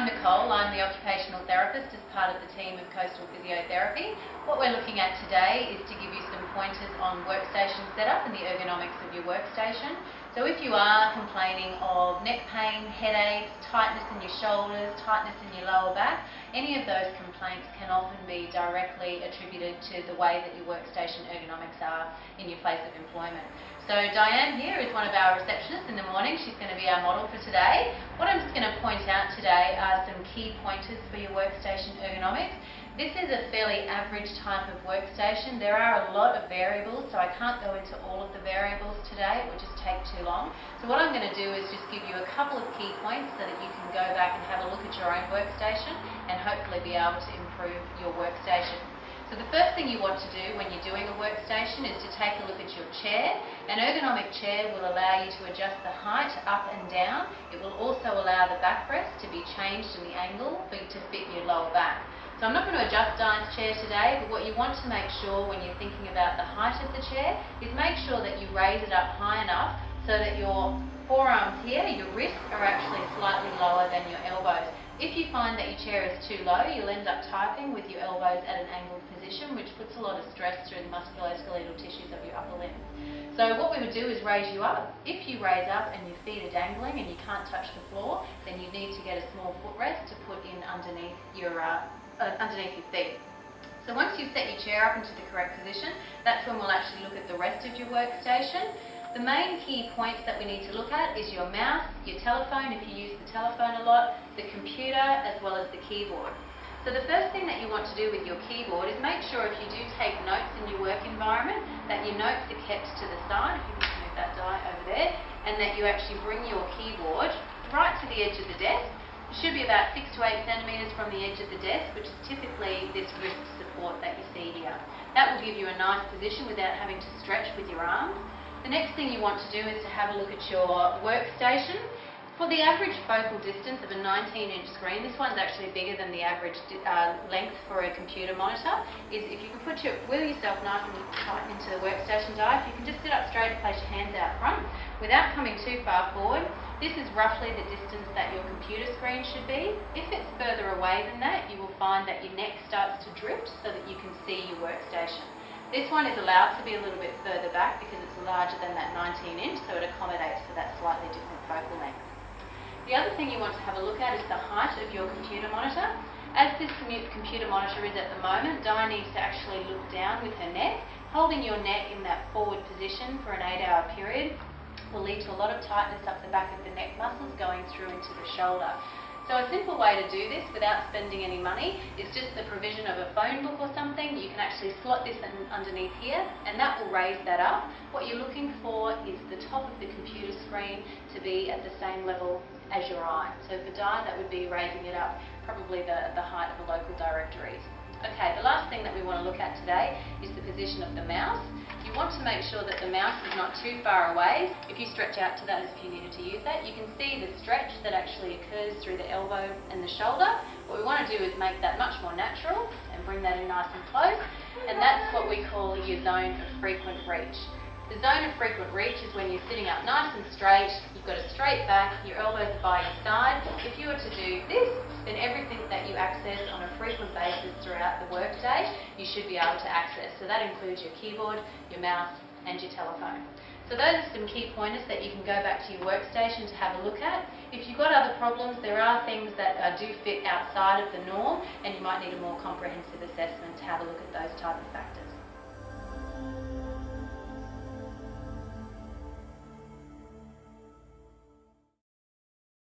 I'm Nicole. I'm the occupational therapist as part of the team of Coastal Physiotherapy. What we're looking at today is to give you some pointers on workstation setup and the ergonomics of your workstation. So if you are complaining of neck pain, headaches, tightness in your shoulders, tightness in your lower back, any of those complaints can often be directly attributed to the way that your workstation ergonomics are in your place of employment. So Diane here is one of our receptionists in the morning. She's going to be our model for today. What I'm just going to point out today are some key pointers for your workstation ergonomics. This is a fairly average type of workstation. There are a lot of variables, so I can't go into all of the variables today. It would just take too long. So what I'm going to do is just give you a couple of key points so that you can go back and have a look at your own workstation and hopefully be able to improve your workstation. So the first thing you want to do when you're doing a workstation is to take a look at your chair. An ergonomic chair will allow you to adjust the height up and down. It will also allow the backrest to be changed in the angle to fit your lower back. So I'm not going to adjust Diane's chair today, but what you want to make sure when you're thinking about the height of the chair is make sure that you raise it up high enough so that your forearms here, your wrists, are actually slightly lower than your elbows. If you find that your chair is too low, you'll end up typing with your elbows at an angled position, which puts a lot of stress through the musculoskeletal tissues of your upper limbs. So what we would do is raise you up. If you raise up and your feet are dangling and you can't touch the floor, then you need to get a small footrest to put in underneath your feet. So once you've set your chair up into the correct position, that's when we'll actually look at the rest of your workstation. The main key points that we need to look at is your mouse, your telephone if you use the telephone a lot, the computer as well as the keyboard. So the first thing that you want to do with your keyboard is make sure if you do take notes in your work environment that your notes are kept to the side, if you can just move that die over there, and that you actually bring your keyboard right to the edge of the desk. It should be about 6 to 8 centimetres from the edge of the desk, which is typically this wrist support that you see here. That will give you a nice position without having to stretch with your arms. The next thing you want to do is to have a look at your workstation. For the average focal distance of a 19-inch screen, this one's actually bigger than the average length for a computer monitor, is if you can wheel yourself nice and tight into the workstation die, if you can just sit up straight and place your hands out front without coming too far forward. This is roughly the distance that your computer screen should be. If it's further away than that, you will find that your neck starts to drift so that you can see your workstation. This one is allowed to be a little bit further back because it's larger than that 19-inch, so it accommodates for that slightly different focal length. The other thing you want to have a look at is the height of your computer monitor. As this computer monitor is at the moment, Di needs to actually look down with her neck. Holding your neck in that forward position for an 8-hour period will lead to a lot of tightness up the back of the neck muscles going through into the shoulder. So a simple way to do this without spending any money is just the provision of a phone book or something. You can actually slot this underneath here and that will raise that up. What you're looking for is the top of the computer screen to be at the same level as your eye. So for Di, that would be raising it up probably the height of a local directory. Okay, the last thing that we want to look at today is the position of the mouse. You want to make sure that the mouse is not too far away. If you stretch out to that as if you needed to use that, you can see the stretch that actually occurs through the elbow and the shoulder. What we want to do is make that much more natural and bring that in nice and close, and that's what we call your zone of frequent reach. The zone of frequent reach is when you're sitting up nice and straight, you've got a straight back, your elbows are by your side. If you were to do this, then everything that you access on a frequent basis throughout the workday, you should be able to access. So that includes your keyboard, your mouse, and your telephone. So those are some key pointers that you can go back to your workstation to have a look at. If you've got other problems, there are things that do fit outside of the norm, and you might need a more comprehensive assessment to have a look at those type of factors.